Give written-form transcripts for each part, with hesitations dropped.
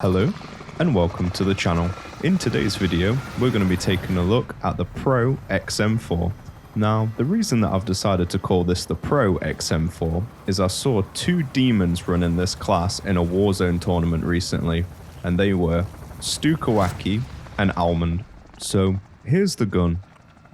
Hello and welcome to the channel. In today's video, we're going to be taking a look at the Pro XM4. Now, the reason that I've decided to call this the Pro XM4 is I saw two demons running this class in a Warzone tournament recently, and they were Stukawaki and Almond. So here's the gun.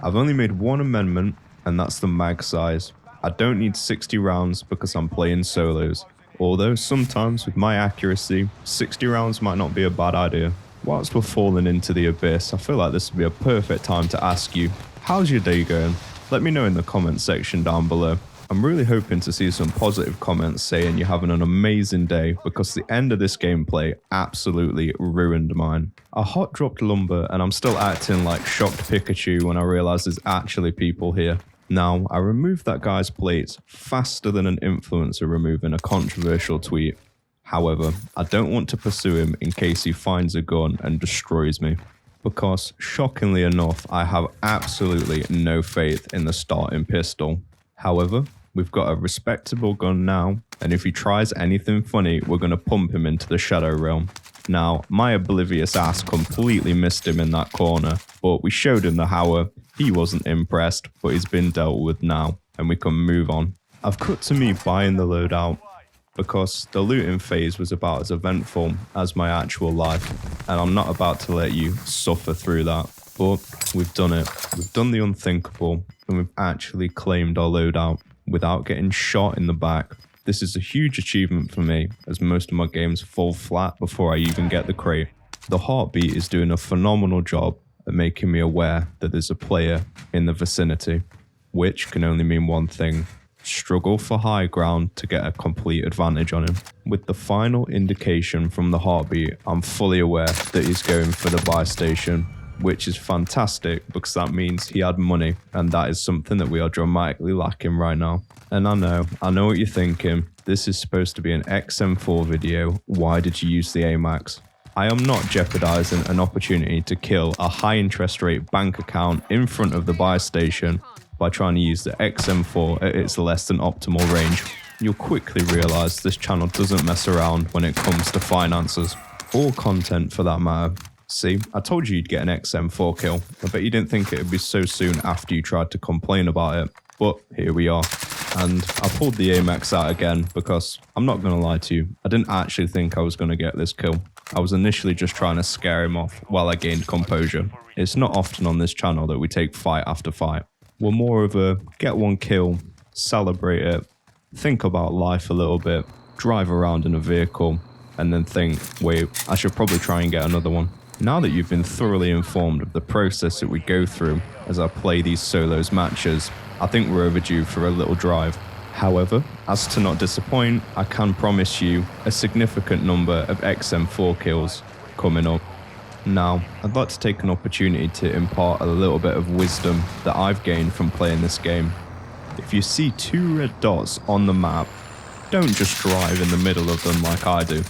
I've only made one amendment, and that's the mag size. I don't need 60 rounds because I'm playing solos. Although sometimes with my accuracy, 60 rounds might not be a bad idea. Whilst we're falling into the abyss, I feel like this would be a perfect time to ask you, how's your day going? Let me know in the comment section down below. I'm really hoping to see some positive comments saying you're having an amazing day, because the end of this gameplay absolutely ruined mine. I hot dropped lumber and I'm still acting like shocked Pikachu when I realise there's actually people here. Now, I removed that guy's plates faster than an influencer removing a controversial tweet. However, I don't want to pursue him in case he finds a gun and destroys me, because shockingly enough, I have absolutely no faith in the starting pistol. However, we've got a respectable gun now, and if he tries anything funny, we're going to pump him into the Shadow Realm. Now, my oblivious ass completely missed him in that corner, but we showed him the Hauer. He wasn't impressed, but he's been dealt with now, and we can move on. I've cut to me buying the loadout, because the looting phase was about as eventful as my actual life, and I'm not about to let you suffer through that. But we've done it. We've done the unthinkable, and we've actually claimed our loadout without getting shot in the back. This is a huge achievement for me, as most of my games fall flat before I even get the crate. The heartbeat is doing a phenomenal job at making me aware that there's a player in the vicinity, which can only mean one thing: struggle for high ground to get a complete advantage on him. With the final indication from the heartbeat, I'm fully aware that he's going for the buy station, which is fantastic because that means he had money, and that is something that we are dramatically lacking right now. And I know what you're thinking. This is supposed to be an XM4 video. Why did you use the AMAX? I am not jeopardizing an opportunity to kill a high interest rate bank account in front of the buy station by trying to use the XM4 at its less than optimal range. You'll quickly realize this channel doesn't mess around when it comes to finances, or content for that matter. See, I told you you'd get an XM4 kill. I bet you didn't think it would be so soon after you tried to complain about it, but here we are. And I pulled the AMAX out again because, I'm not going to lie to you, I didn't actually think I was going to get this kill. I was initially just trying to scare him off while I gained composure. It's not often on this channel that we take fight after fight. We're more of a get one kill, celebrate it, think about life a little bit, drive around in a vehicle, and then think, wait, I should probably try and get another one. Now that you've been thoroughly informed of the process that we go through as I play these solos matches, I think we're overdue for a little drive. However, as to not disappoint, I can promise you a significant number of XM4 kills coming up. Now, I'd like to take an opportunity to impart a little bit of wisdom that I've gained from playing this game. If you see two red dots on the map, don't just drive in the middle of them like I do.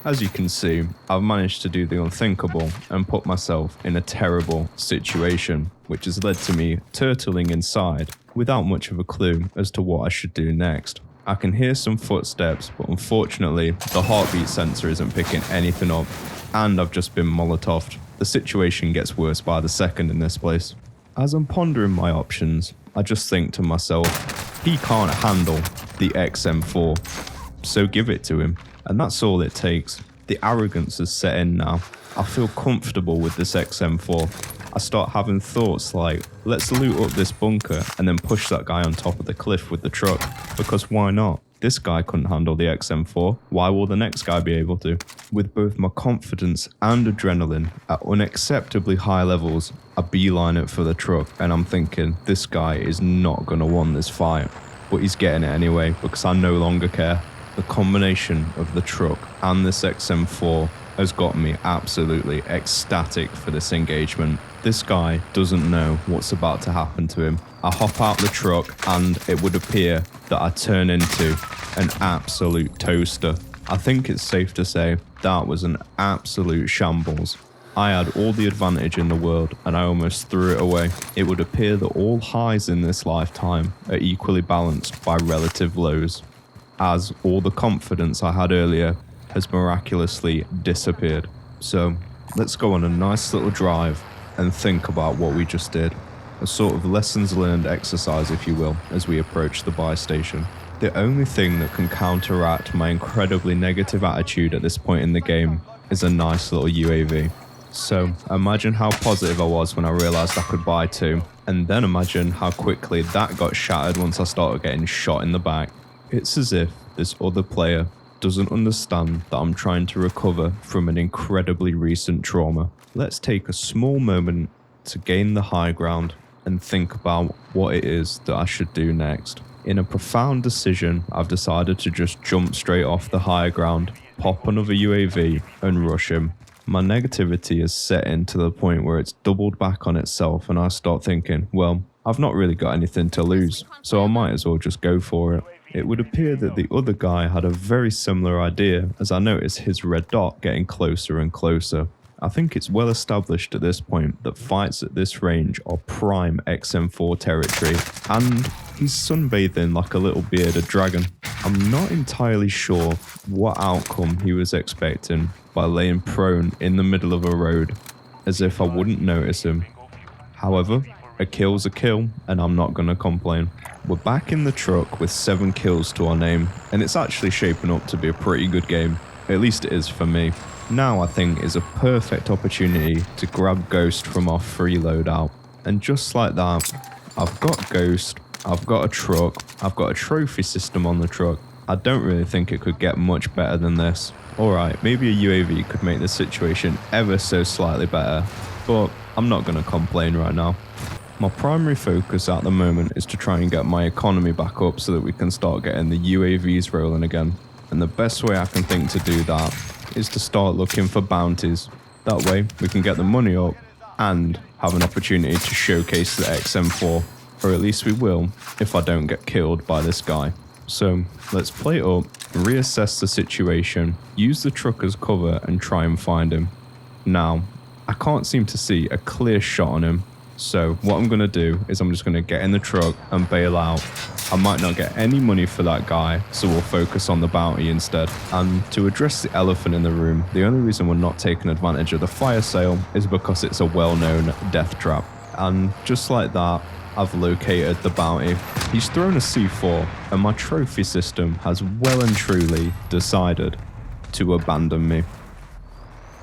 As you can see, I've managed to do the unthinkable and put myself in a terrible situation, which has led to me turtling inside without much of a clue as to what I should do next. I can hear some footsteps, but unfortunately, the heartbeat sensor isn't picking anything up, and I've just been molotoved. The situation gets worse by the second in this place. As I'm pondering my options, I just think to myself, he can't handle the XM4, so give it to him. And that's all it takes. The arrogance has set in now. I feel comfortable with this XM4. I start having thoughts like, let's loot up this bunker and then push that guy on top of the cliff with the truck. Because why not? This guy couldn't handle the XM4. Why will the next guy be able to? With both my confidence and adrenaline at unacceptably high levels, I beeline it for the truck, and I'm thinking, this guy is not going to win this fight. But he's getting it anyway, because I no longer care. The combination of the truck and this XM4 has got me absolutely ecstatic for this engagement. This guy doesn't know what's about to happen to him. I hop out the truck and it would appear that I turn into an absolute toaster. I think it's safe to say that was an absolute shambles. I had all the advantage in the world and I almost threw it away. It would appear that all highs in this lifetime are equally balanced by relative lows, as all the confidence I had earlier has miraculously disappeared. So let's go on a nice little drive and think about what we just did. A sort of lessons learned exercise, if you will, as we approach the buy station. The only thing that can counteract my incredibly negative attitude at this point in the game is a nice little UAV. So imagine how positive I was when I realized I could buy two, and then imagine how quickly that got shattered once I started getting shot in the back. It's as if this other player doesn't understand that I'm trying to recover from an incredibly recent trauma. Let's take a small moment to gain the high ground and think about what it is that I should do next. In a profound decision, I've decided to just jump straight off the higher ground, pop another UAV and rush him. My negativity is set in to the point where it's doubled back on itself, and I start thinking, well, I've not really got anything to lose, so I might as well just go for it. It would appear that the other guy had a very similar idea, as I noticed his red dot getting closer and closer. I think it's well established at this point that fights at this range are prime XM4 territory, and he's sunbathing like a little bearded dragon. I'm not entirely sure what outcome he was expecting by laying prone in the middle of a road, as if I wouldn't notice him. However, a kill's a kill, and I'm not gonna complain. We're back in the truck with 7 kills to our name, and it's actually shaping up to be a pretty good game. At least it is for me. Now I think is a perfect opportunity to grab Ghost from our free loadout. And just like that, I've got Ghost, I've got a truck, I've got a trophy system on the truck. I don't really think it could get much better than this. Alright, maybe a UAV could make the situation ever so slightly better, but I'm not going to complain right now. My primary focus at the moment is to try and get my economy back up so that we can start getting the UAVs rolling again. And the best way I can think to do that is to start looking for bounties. That way we can get the money up and have an opportunity to showcase the XM4, or at least we will if I don't get killed by this guy. So let's play it up, reassess the situation, use the truck as cover and try and find him. Now, I can't seem to see a clear shot on him, so what I'm going to do is I'm just going to get in the truck and bail out. I might not get any money for that guy, so we'll focus on the bounty instead. And to address the elephant in the room, the only reason we're not taking advantage of the fire sale is because it's a well-known death trap. And just like that, I've located the bounty. He's thrown a C4, and my trophy system has well and truly decided to abandon me.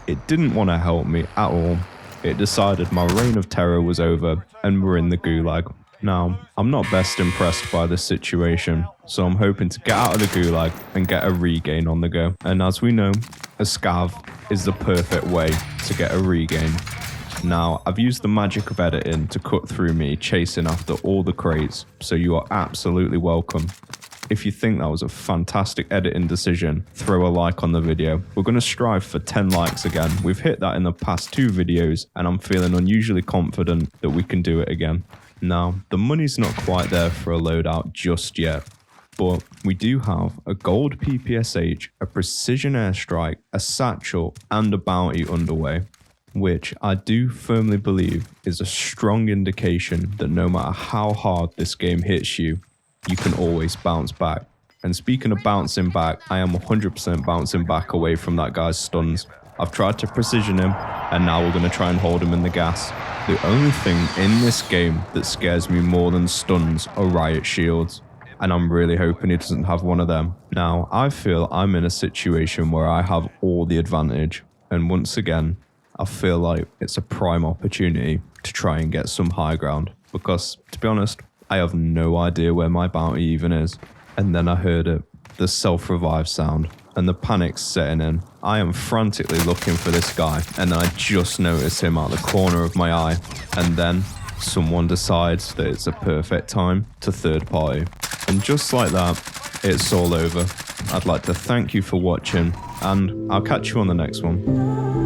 It didn't want to help me at all. It decided my reign of terror was over, and we're in the gulag. Now, I'm not best impressed by this situation, so I'm hoping to get out of the gulag and get a regain on the go. And as we know, a scav is the perfect way to get a regain. Now, I've used the magic of editing to cut through me chasing after all the crates, so you are absolutely welcome. If you think that was a fantastic editing decision, throw a like on the video. We're going to strive for 10 likes again. We've hit that in the past 2 videos, and I'm feeling unusually confident that we can do it again. Now, the money's not quite there for a loadout just yet, but we do have a gold PPSH, a precision airstrike, a satchel, and a bounty underway, which I do firmly believe is a strong indication that no matter how hard this game hits you, you can always bounce back. And speaking of bouncing back, I am 100% bouncing back away from that guy's stuns. I've tried to precision him, and now we're going to try and hold him in the gas. The only thing in this game that scares me more than stuns are riot shields, and I'm really hoping he doesn't have one of them. Now, I feel I'm in a situation where I have all the advantage, and once again, I feel like it's a prime opportunity to try and get some high ground, because, to be honest, I have no idea where my bounty even is. And then I heard it, the self-revive sound, and the panic's setting in. I am frantically looking for this guy, and I just noticed him out the corner of my eye, and then someone decides that it's a perfect time to third party. And just like that, it's all over. I'd like to thank you for watching, and I'll catch you on the next one.